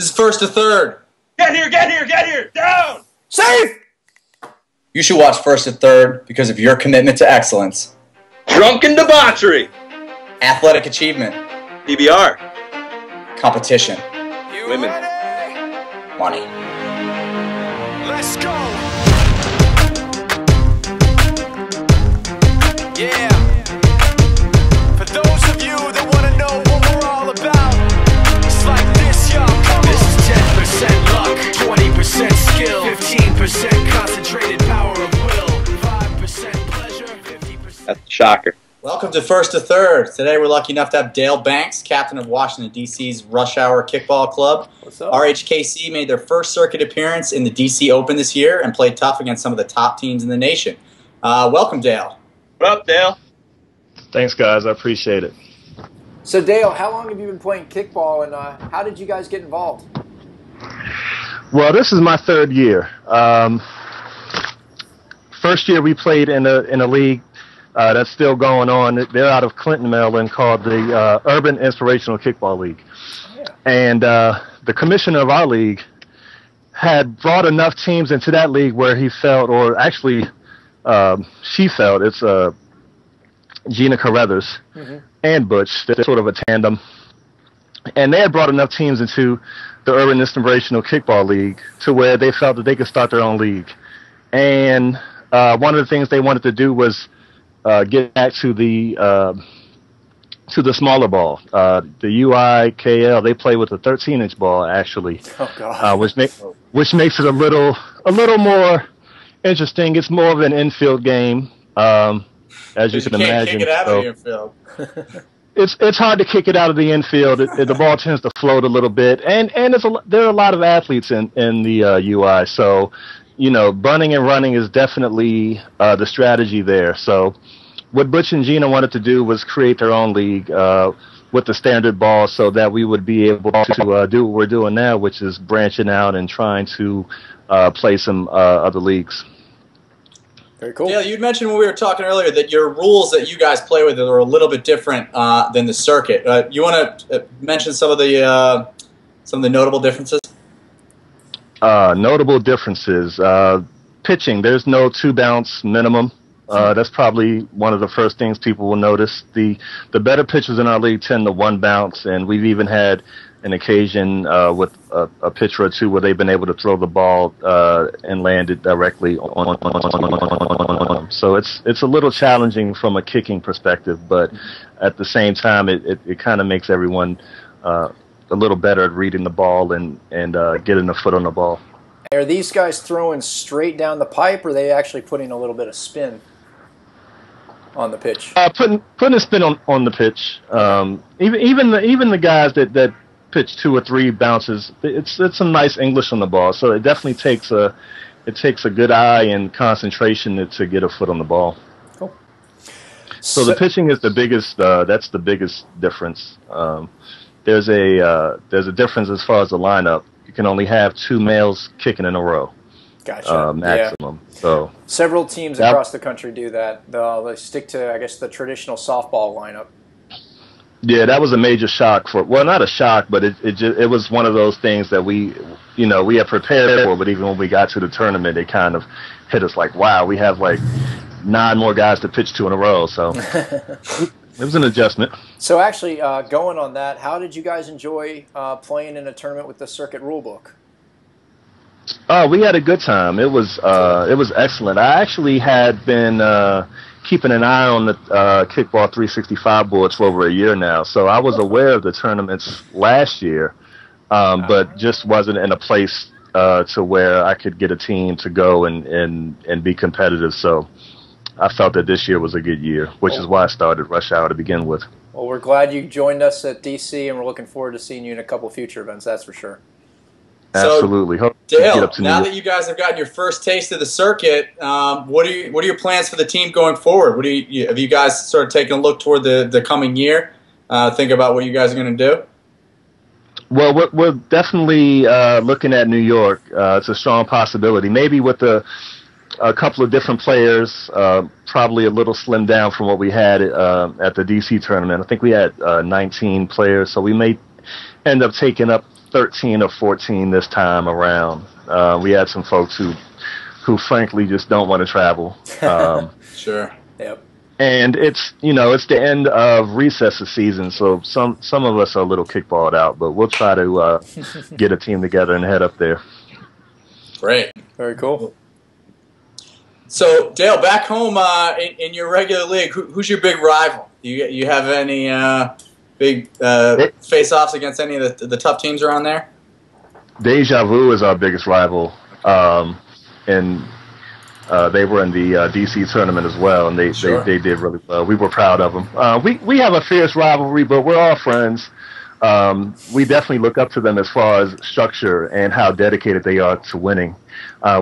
This is First to Third. Get here, get here, get here! Down! Safe! You should watch First to Third because of your commitment to excellence. Drunken debauchery! Athletic achievement. PBR. Competition. Women. Money. Let's go! Yeah. For those of you that want to know what we're all about, it's like this, y'all. This is 10% luck, 20% skill, 15% concentrated power of will, 5% pleasure, 50%. That's the shocker. Welcome to First to Third. Today we're lucky enough to have Dale Banks, captain of Washington, D.C.'s Rush Hour Kickball Club. What's up? RHKC made their first circuit appearance in the D.C. Open this year and played tough against some of the top teams in the nation. Welcome, Dale. What up, Dale? Thanks, guys. I appreciate it. So, Dale, how long have you been playing kickball, and how did you guys get involved? Well, this is my third year. First year we played in a league that's still going on. They're out of Clinton, Maryland, called the Urban Inspirational Kickball League. Yeah. And the commissioner of our league had brought enough teams into that league where he felt, or actually she felt, it's Gina Carruthers and Butch. They're sort of a tandem. And they had brought enough teams into the Urban Inspirational Kickball League to where they felt that they could start their own league. And one of the things they wanted to do was get back to the smaller ball. The UIKL, they play with a 13-inch ball, actually. Oh, God. Which makes it a little more interesting. It's more of an infield game, as you can imagine. You can't kick it out of the infield. It's hard to kick it out of the infield. The ball tends to float a little bit, and there are a lot of athletes in the UI. So, you know, bunting and running is definitely the strategy there. So, what Butch and Gina wanted to do was create their own league with the standard ball, so that we would be able to do what we're doing now, which is branching out and trying to play some other leagues. Very cool. Dale, you'd mentioned when we were talking earlier that your rules that you guys play with are a little bit different than the circuit. You want to mention some of the notable differences? Notable differences. Pitching, there's no 2-bounce minimum. That's probably one of the first things people will notice. The better pitchers in our league tend to 1-bounce, and we've even had an occasion with a pitcher or two where they've been able to throw the ball and land it directly on. So it's a little challenging from a kicking perspective, but at the same time, it kind of makes everyone a little better at reading the ball and getting a foot on the ball. Are these guys throwing straight down the pipe, or are they actually putting a little bit of spin on the pitch? Putting a spin on the pitch. Even the guys that pitch 2 or 3 bounces, it's some nice English on the ball. So it definitely takes a good eye and concentration to get a foot on the ball. Cool. So the pitching is the biggest. That's the biggest difference. There's a difference as far as the lineup. You can only have 2 males kicking in a row. Gotcha. Maximum. Yeah. So several teams across the country do that. They stick to, I guess, the traditional softball lineup. Yeah, that was a major shock not a shock, but it was one of those things that we had prepared for, but even when we got to the tournament, it kind of hit us like, wow, we have like 9 more guys to pitch 2 in a row. So it was an adjustment. So actually, going on that, how did you guys enjoy playing in a tournament with the circuit rulebook? Oh, we had a good time. It was excellent. I actually had been keeping an eye on the Kickball 365 boards for over a year now, so I was aware of the tournaments last year, but just wasn't in a place to where I could get a team to go and be competitive. So I felt that this year was a good year, which is why I started Rush Hour to begin with. Well, we're glad you joined us at DC, and we're looking forward to seeing you in a couple future events, that's for sure. Absolutely. So, Dale, now that you guys have gotten your first taste of the circuit, what are your plans for the team going forward? Have you guys sort of taken a look toward the coming year? Think about what you guys are going to do? Well, we're definitely looking at New York. It's a strong possibility. Maybe with a couple of different players, probably a little slimmed down from what we had at the DC tournament. I think we had 19 players, so we may end up taking up 13 or 14 this time around. We had some folks who frankly just don't want to travel. Sure. Yep. And it's the end of recess season, so some of us are a little kickballed out, but we'll try to get a team together and head up there. Great. Very cool. So, Dale, back home in your regular league, who's your big rival? You have any big face-offs against any of the tough teams around there? Deja Vu is our biggest rival, and they were in the DC tournament as well, and they did really well. We were proud of them. We have a fierce rivalry, but we're all friends. We definitely look up to them as far as structure and how dedicated they are to winning.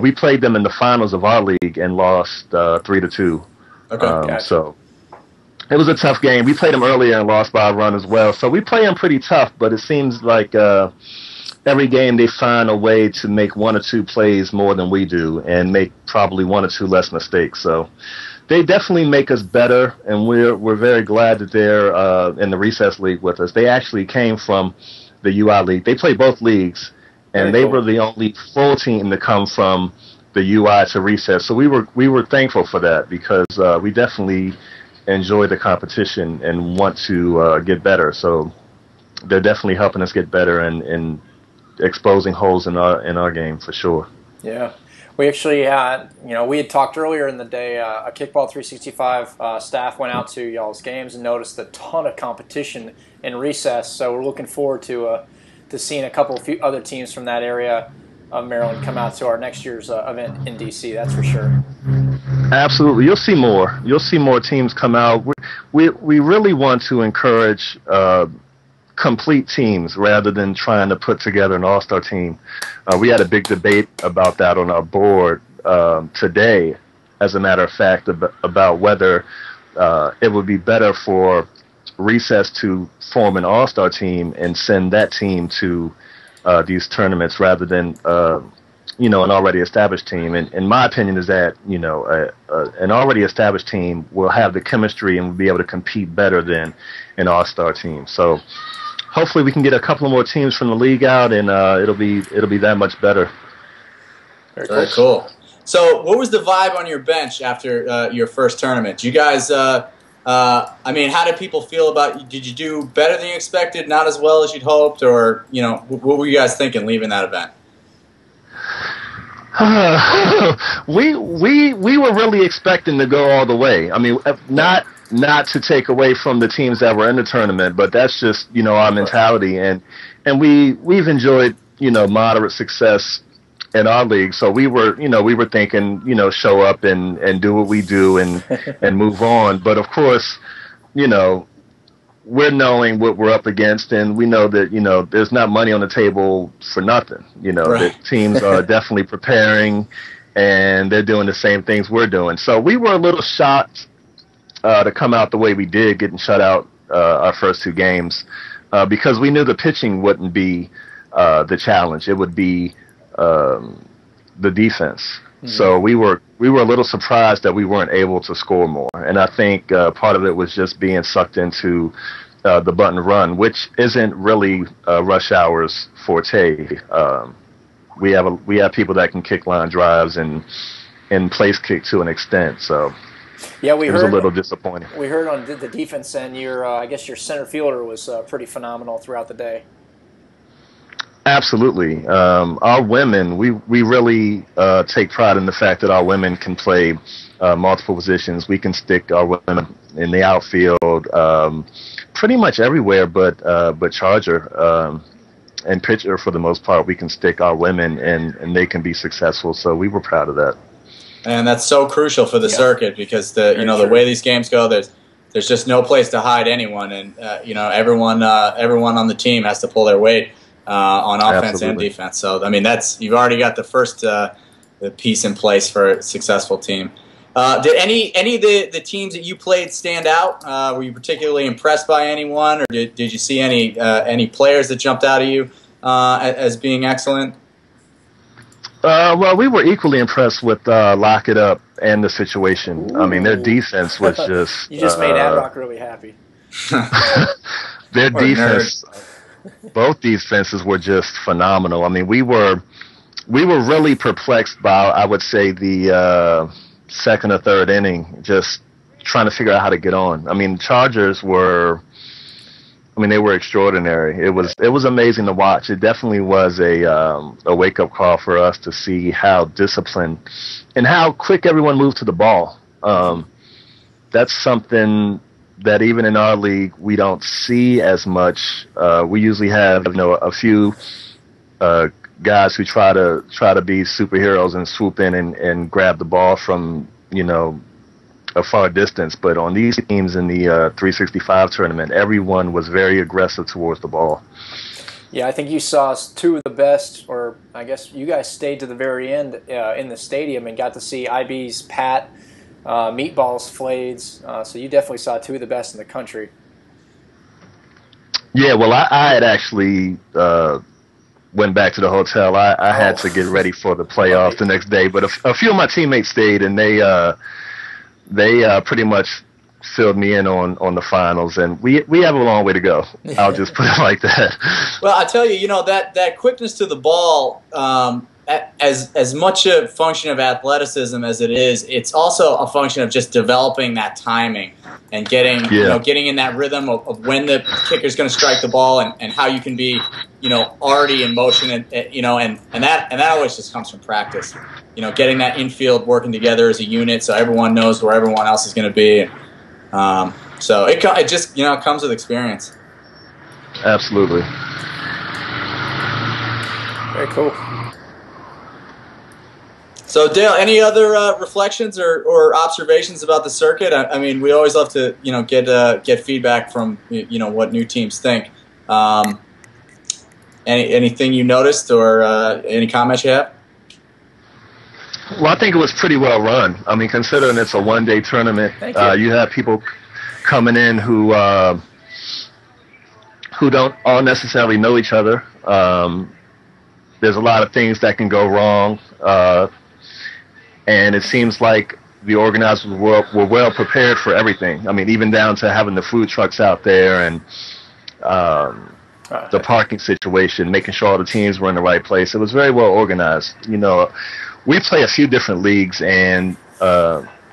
We played them in the finals of our league and lost 3-2. Okay, gotcha. So it was a tough game. We played them earlier and lost by a run as well. So we play them pretty tough, but it seems like every game they find a way to make one or two plays more than we do and make probably one or two less mistakes. So they definitely make us better, and we're very glad that they're in the recess league with us. They actually came from the UI league. They play both leagues, and they were the only full team to come from the UI to recess. So we were thankful for that, because we definitely enjoy the competition and want to get better. So they're definitely helping us get better and exposing holes in our game for sure. Yeah. We actually had, we had talked earlier in the day, a Kickball 365 staff went out to y'all's games and noticed a ton of competition in recess. So we're looking forward to seeing a few other teams from that area of Maryland come out to our next year's event in DC. That's for sure. Absolutely. You'll see more. You'll see more teams come out. We really want to encourage complete teams rather than trying to put together an all-star team. We had a big debate about that on our board today, as a matter of fact, about whether it would be better for recess to form an all-star team and send that team to these tournaments rather than an already established team. And my opinion is that an already established team will have the chemistry and will be able to compete better than an all-star team. So hopefully we can get a couple more teams from the league out, and it'll be that much better. Very cool. So, what was the vibe on your bench after your first tournament? You guys, how did people feel about? Did you do better than you expected? Not as well as you'd hoped, or what were you guys thinking leaving that event? We were really expecting to go all the way. I mean, not to take away from the teams that were in the tournament, but that's just, our mentality. And we've enjoyed, moderate success in our league. So we were thinking, show up and do what we do and move on. But of course, we're knowing what we're up against, and we know that, there's not money on the table for nothing. Right. The teams are definitely preparing, and they're doing the same things we're doing. So we were a little shocked to come out the way we did, getting shut out our first two games, because we knew the pitching wouldn't be the challenge. It would be the defense. Mm-hmm. So we were a little surprised that we weren't able to score more. And I think part of it was just being sucked into the button run, which isn't really Rush Hour's forte. We have people that can kick line drives and place kick to an extent. So yeah, it was a little disappointing. We heard on the defense end, I guess your center fielder was pretty phenomenal throughout the day. Absolutely. Our women, we really take pride in the fact that our women can play multiple positions. We can stick our women in the outfield pretty much everywhere, but charger and pitcher for the most part. We can stick our women, and they can be successful. So we were proud of that. And that's so crucial for the circuit, because the way these games go, there's just no place to hide anyone, and everyone on the team has to pull their weight on offense and defense. So I mean, you've already got the first the piece in place for a successful team. Did any of the teams that you played stand out? Were you particularly impressed by anyone, or did you see any players that jumped out at you as being excellent? Well, we were equally impressed with Lock It Up and the situation. Ooh. I mean, their defense was just... You just made Ad-Rock really happy. Their defense... both defenses were just phenomenal. I mean, we were really perplexed by, I would say, the second or third inning, just trying to figure out how to get on. I mean, the Chargers were, they were extraordinary. It was amazing to watch. It definitely was a wake-up call for us to see how disciplined and how quick everyone moved to the ball. That's something that even in our league we don't see as much. We usually have a few guys who try to be superheroes and swoop in and grab the ball from a far distance. But on these teams in the 365 tournament, everyone was very aggressive towards the ball. Yeah, I think you saw two of the best, or I guess you guys stayed to the very end in the stadium and got to see IB's Pat, Meatballs Flades. So you definitely saw two of the best in the country. Yeah, well, I had actually went back to the hotel. I had to get ready for the playoffs the next day, but a few of my teammates stayed, and they pretty much filled me in on the finals, and we have a long way to go. I'll just put it like that. Well, I tell you, that quickness to the ball, as much a function of athleticism as it is, it's also a function of just developing that timing and getting in that rhythm of when the kicker's going to strike the ball and how you can be already in motion and that always just comes from practice. Getting that infield working together as a unit so everyone knows where everyone else is going to be. So it just comes with experience. Absolutely. Very cool. So Dale, any other reflections or observations about the circuit? I mean, we always love to get feedback from what new teams think. Anything you noticed or any comments you have? Well, I think it was pretty well run. I mean, considering it's a one-day tournament, you have people coming in who don't all necessarily know each other. There's a lot of things that can go wrong, and it seems like the organizers were well prepared for everything. I mean, even down to having the food trucks out there and the parking situation, making sure all the teams were in the right place. It was very well organized. We play a few different leagues, and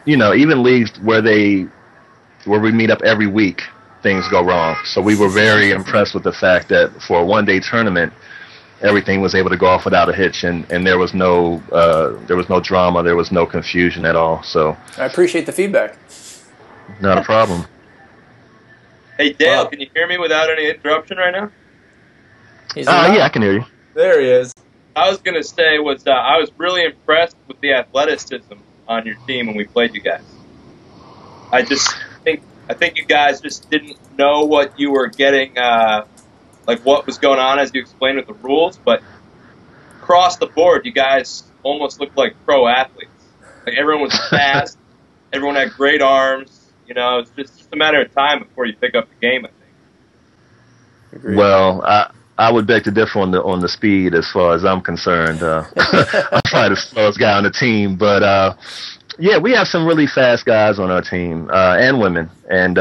even leagues where we meet up every week, things go wrong. So we were very impressed with the fact that for a one-day tournament, everything was able to go off without a hitch, and there was no drama, there was no confusion at all. So I appreciate the feedback. Not a problem. Hey Dale, can you hear me without any interruption right now? Yeah, I can hear you. There he is. I was going to say I was really impressed with the athleticism on your team when we played you guys. I think you guys just didn't know what you were getting, what was going on as you explained with the rules, but across the board, you guys almost looked like pro athletes. Like everyone was fast, everyone had great arms. It's just a matter of time before you pick up the game, I think. Agreed. Well, I would beg to differ on the speed as far as I'm concerned. I'm probably the slowest guy on the team, but yeah, we have some really fast guys on our team and women, and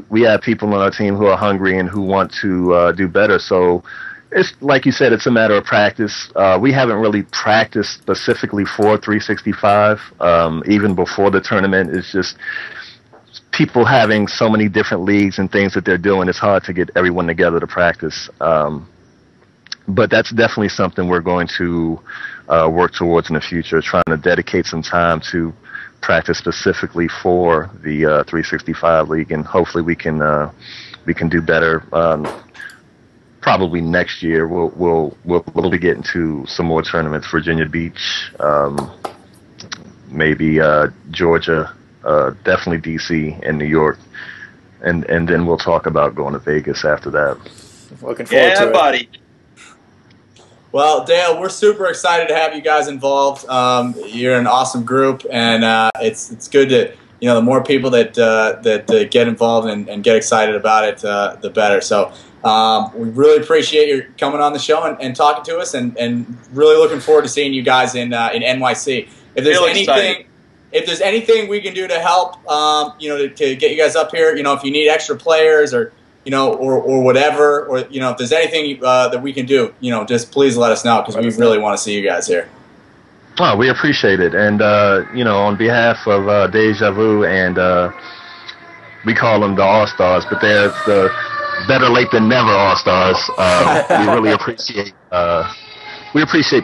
we have people on our team who are hungry and who want to do better. So it's like you said, it's a matter of practice. We haven't really practiced specifically for 365 even before the tournament. It's just people having so many different leagues and things that they're doing, it's hard to get everyone together to practice. But that's definitely something we're going to work towards in the future, trying to dedicate some time to practice specifically for the 365 league, and hopefully we can do better. Probably next year we'll be getting to some more tournaments, Virginia Beach, maybe Georgia. Definitely D.C. and New York, and then we'll talk about going to Vegas after that. Looking forward to it. Yeah, buddy. Well, Dale, we're super excited to have you guys involved. You're an awesome group, and it's good to the more people that get involved and get excited about it, the better. So we really appreciate you coming on the show and talking to us, and really looking forward to seeing you guys in NYC. If there's Really anything. exciting. If there's anything we can do to help, to get you guys up here, if you need extra players or or whatever, or if there's anything that we can do, just please let us know because we really want to see you guys here. Oh, we appreciate it, and on behalf of Deja Vu, and we call them the All Stars, but they're the better late than never All Stars. We really appreciate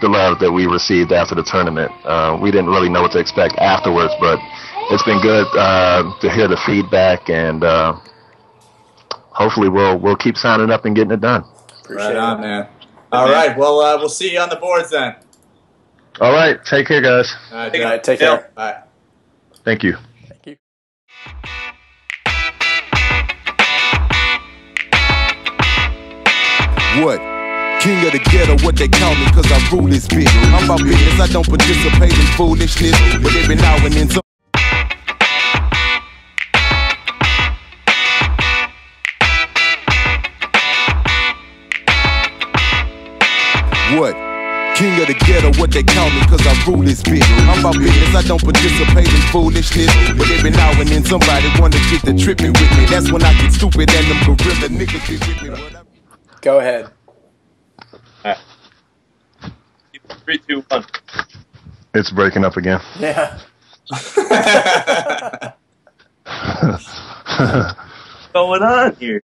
the love that we received after the tournament. We didn't really know what to expect afterwards, but it's been good to hear the feedback, and hopefully we'll keep signing up and getting it done. Right on, man. All right, well, we'll see you on the boards then. All right, take care, guys. All right, take care. Bye. Thank you. Thank you. What? King of the ghetto, what they call me, cause I rule this bitch. I'm about business, I don't participate in foolishness, but every now and then some What? King of the ghetto, what they call me, cause I rule this bitch. I'm about business, I don't participate in foolishness, but every now and then somebody wanna get the tripping with me. That's when I get stupid and them gorilla niggas get with me. Go ahead. All right. 3, 2, 1. It's breaking up again. Yeah. What's going on here?